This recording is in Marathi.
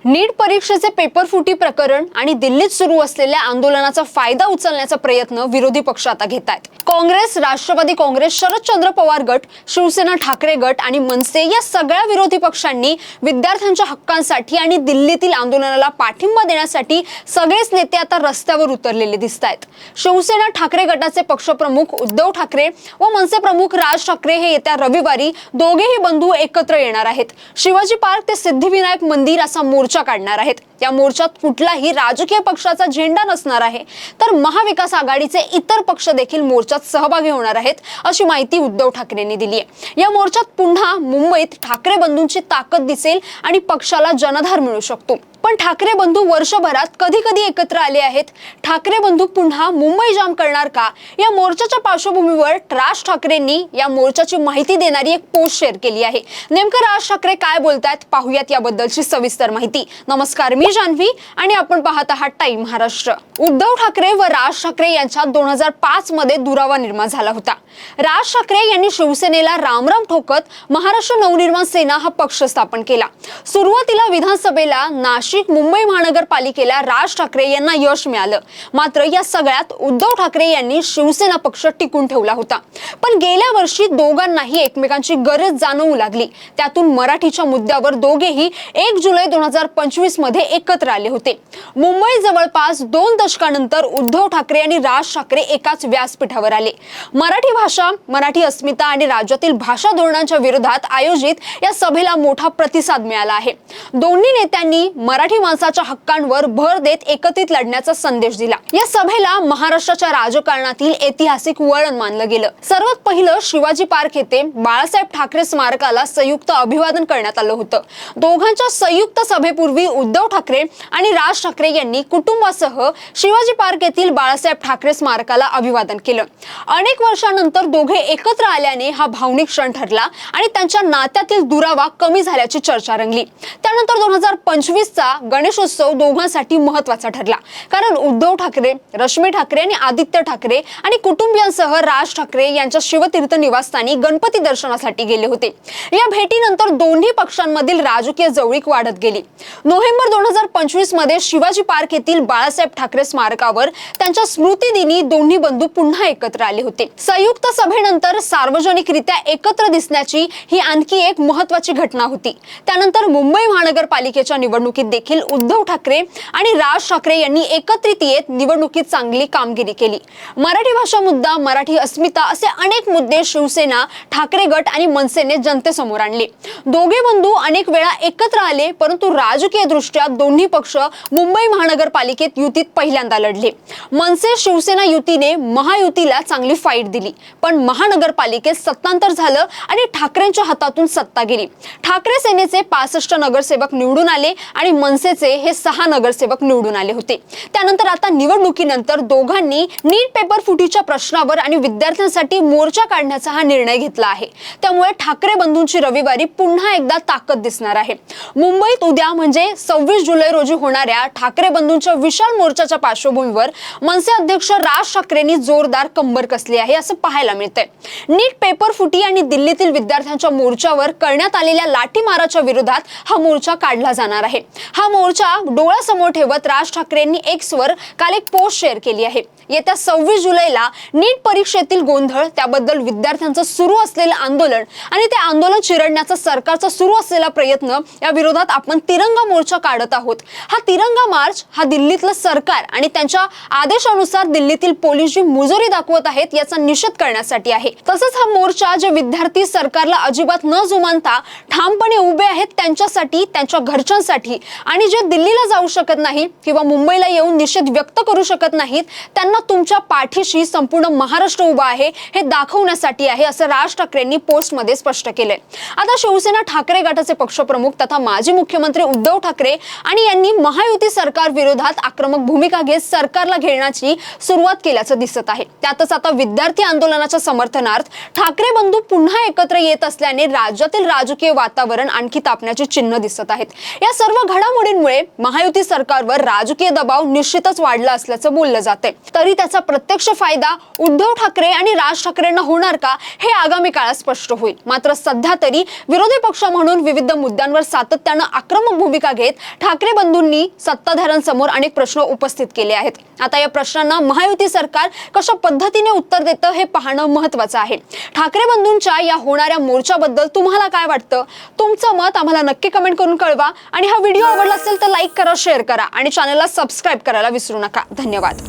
नीट परीक्षेचे पेपर फुटी प्रकरण आणि दिल्लीत सुरू असलेल्या आंदोलनाचा फायदा उचलण्याचा प्रयत्न विरोधी पक्ष आता घेत आहेत। काँग्रेस, राष्ट्रवादी काँग्रेस, शरदचंद्र पवार गट, शिवसेना ठाकरे गट आणि मनसे या सगळ्या विरोधी पक्षांनी विद्यार्थ्यांच्या हक्कांसाठी आणि दिल्लीतील आंदोलनाला पाठिंबा देण्यासाठी सगळेच नेते आता रस्त्यावर उतरलेले दिसतायत। शिवसेना ठाकरे गटाचे पक्षप्रमुख उद्धव ठाकरे व मनसे प्रमुख राज ठाकरे हे येत्या रविवारी दोघेही बंधू एकत्र येणार आहेत। शिवाजी पार्क ते सिद्धिविनायक मंदिर असा मोर्चा काढणार आहेत। या मोर्चात कुठलाही राजकीय पक्षाचा झेंडा नसणार आहे, तर महाविकास आघाडीचे इतर पक्ष देखील मोर्चात सहभागी होणार आहेत, अशी माहिती उद्धव ठाकरेंनी दिली आहे। या मोर्चात पुन्हा मुंबईत ठाकरे बंधूंची ताकद दिसेल आणि पक्षाला जनाधार मिळू शकतो। पण ठाकरे बंधू वर्षभरात कधी कधी एकत्र आले आहेत। ठाकरे बंधू पुन्हा मुंबई जाम करणार का? या मोर्चाच्या पार्श्वभूमीवर राज ठाकरेंनी या मोर्चाची माहिती देणारी एक पोस्ट शेअर केली आहे। नेमकं राज ठाकरे काय बोलतायत पाहूयात याबद्दलची सविस्तर माहिती। नमस्कार, मी जान्हवी आणि आपण पाहत आहात टाइम महाराष्ट्र। उद्धव ठाकरे व राज ठाकरे यांच्यात 2005 मध्ये दुरावा निर्माण झाला होता। राज ठाकरे यांनी शिवसेनेला रामराम ठोकत महाराष्ट्र नवनिर्माण सेना हा पक्ष स्थापन केला। सुरुवातीला विधानसभेला नाशिक, मुंबई महानगरपालिकेला राज ठाकरे यांना यश मिळालं, मात्र या सगळ्यात उद्धव ठाकरे यांनी शिवसेना पक्ष टिकून ठेवला होता। पण गेल्या वर्षी दोघांनाही एकमेकांची गरज जाणवू लागली। त्यातून मराठीच्या मुद्द्यावर दोघेही 1 जुलै 2025 मध्ये एकत्र आले होते। मुंबई जवळपास 2 दशकांनंतर उद्धव ठाकरे आणि राज ठाकरे एकाच व्यासपीठावर आले। मराठी भाषा, मराठी अस्मिता आणि राज्यातील भाषा धोरणांच्या विरोधात आयोजित या सभेला मोठा प्रतिसाद मिळाला आहे। दोन्ही नेत्यांनी मराठी माणसाच्या हक्कांवर भर देत एकत्रित लढण्याचा संदेश दिला। या सभेला महाराष्ट्राच्या राजकारणातील ऐतिहासिक वळण मानलं गेलं। सर्वात पहिलं शिवाजी पार्क येथे बाळासाहेब ठाकरे स्मारकाला संयुक्त अभिवादन करण्यात आलं होतं। दोघांच्या संयुक्त सभेपूर्वी उद्धव ठाकरे आणि राज ठाकरे यांनी कुटुंबासह शिवाजी पार्क येथील बाळासाहेब ठाकरे स्मारकाला अभिवादन केलं। अनेक वर्षांनंतर दोघे एकत्र आल्याने हा भावनिक क्षण ठरला आणि त्यांच्या नात्यातील दुरावा कमी झाल्याची चर्चा रंगली। त्यानंतर 2025 चा गणेशोत्सव दोघांसाठी महत्त्वाचा ठरला, कारण उद्धव ठाकरे, रश्मी ठाकरे आणि आदित्य ठाकरे आणि कुटुंबियांसह राज ठाकरे यांच्या शिवतीर्थ निवासस्थानी गणपती दर्शनासाठी गेले होते। या भेटीनंतर दोन्ही पक्षांमधील राजकीय जवळीक वाढत गेली। नोव्हेंबर 2025 मध्ये शिवाजी पार्क येथील बाळासाहेब ठाकरे स्मारकावर त्यांच्या स्मृतिदिनी दोन्ही बंधू पुन्हा एकत्र आले होते। संयुक्त सभेनंतर सार्वजनिकरित्या एकत्र दिसण्याची ही आणखी एक महत्त्वाची घटना होती। त्यानंतर मुंबई महानगरपालिकेच्या निवडणुकीत देखील उद्धव ठाकरे आणि राज ठाकरे यांनी एकत्रित येत निवडणुकीत चांगली कामगिरी केली। मराठी भाषा मुद्दा, मराठी अस्मिता असे अनेक मुद्दे शिवसेना, ठाकरे गट आणि मनसेने जनतेसमोर आणले। दोघे बंधू अनेक वेळा एकत्र आले, परंतु राजकीय दृष्ट्या दोन्ही पक्ष मुंबई महानगरपालिकेत युतीत पहिल्यांदा लढले। मनसे शिवसेना युतीने महायुतीला चांगली फाईट दिली, पण महानगरपालिकेत सत्तांतर झालं आणि ठाकरेंच्या हातातून सत्ता गेली। ठाकरे सेनेचे 65 नगरसेवक निवडून आले आणि मनसेचे हे 6 नगरसेवक निवडून आले होते। त्यानंतर आता निवडणुकीनंतर दोघांनी नीट पेपर फुटीच्या प्रश्नावर आणि विद्यार्थ्यांसाठी मोर्चा काढण्याचा हा निर्णय घेतला आहे। त्यामुळे ठाकरे बंधूंची रविवारी पुन्हा एकदा ताकद दिसणार आहे। मुंबईत उद्या म्हणजे 26 जुलै रोजी होणाऱ्या ठाकरे बंधूंच्या विशाल मोर्चाच्या पार्श्वभूमीवर मनसे अध्यक्ष राज ठाकरेंनी जोरदार कंबर कसली आहे असं पाहायला मिळतंय। नीट पेपर फुटी आणि दिल्लीतील विद्यार्थ्यांच्या मोर्चावर करण्यात आलेल्या लाठीमाराच्या विरोधात हा मोर्चा काढला जाणार आहे। हा मोर्चा डोळ्यासमोर ठेवत राज ठाकरेंनी एक्स वर काल एक पोस्ट शेअर केली आहे। येत्या 26 जुलैला नीट परीक्षेतील गोंधळ, त्याबद्दल विद्यार्थ्यांचं सुरू असलेलं आंदोलन आणि ते आंदोलन चिरडण्याचा सरकारचा सुरू असलेला प्रयत्न या विरोधात आपण तिरंगा मोर्चा काढत आहोत। हा तिरंगा मार्च हा दिल्लीतलं सरकार आणि त्यांच्या आदेशानुसार दिल्लीतील पोलीस जी मुजोरी दाखवत आहेत याचा निषेध करण्यासाठी आहे। तसंच हा मोर्चा जे विद्यार्थी सरकारला अजिबात न जुमानता ठामपणे उभे आहेत त्यांच्यासाठी, त्यांच्या घरच्यांसाठी आणि जे दिल्लीला जाऊ शकत नाही किंवा मुंबईला येऊन निषेध व्यक्त करू शकत नाहीत त्यांना तुमच्या पाठीशी संपूर्ण महाराष्ट्र उभा आहे हे दाखवण्यासाठी आहे, असं राज ठाकरेंनी पोस्टमध्ये स्पष्ट केलंय। आता शिवसेना ठाकरे गटाचे पक्षप्रमुख तथा माजी मुख्यमंत्री उद्धव ठाकरे आणि यांनी महायुती सरकार विरोधात आक्रमक भूमिका घेत सरकारला घेण्याची सुरुवात केल्याचं दिसत आहे। त्यातच आता विद्यार्थी आंदोलनाच्या समर्थनार्थ ठाकरे बंधू पुन्हा एकत्र येत असल्याने राज्यातील राजकीय वातावरण आणखी तापण्याची चिन्ह दिसत आहेत। या सर्व घडामोडींमुळे महायुती सरकारवर राजकीय दबाव निश्चितच वाढला असल्याचं बोललं जातंय। तरी त्याचा प्रत्यक्ष फायदा उद्धव ठाकरे आणि राज ठाकरेंना होणार का हे आगामी काळात स्पष्ट होईल। मात्र सध्या तरी विरोधी पक्ष म्हणून विविध मुद्द्यांवर सातत्याने आक्रमक भूमिका भूमिका घेत ठाकरे बंधूंनी सत्ताधाऱ्यांसमोर अनेक प्रश्न उपस्थित केले आहेत। आता या प्रश्नांना महायुती सरकार कशा पद्धतीने उत्तर देतं हे पाहणं महत्त्वाचं आहे। ठाकरे बंधूंच्या या होणाऱ्या मोर्चाबद्दल तुम्हाला काय वाटतं? तुमचं मत आम्हाला नक्की कमेंट करून कळवा आणि हा व्हिडिओ आवडला असेल तर लाईक करा, शेअर करा आणि चॅनलला सबस्क्राईब करायला विसरू नका। धन्यवाद।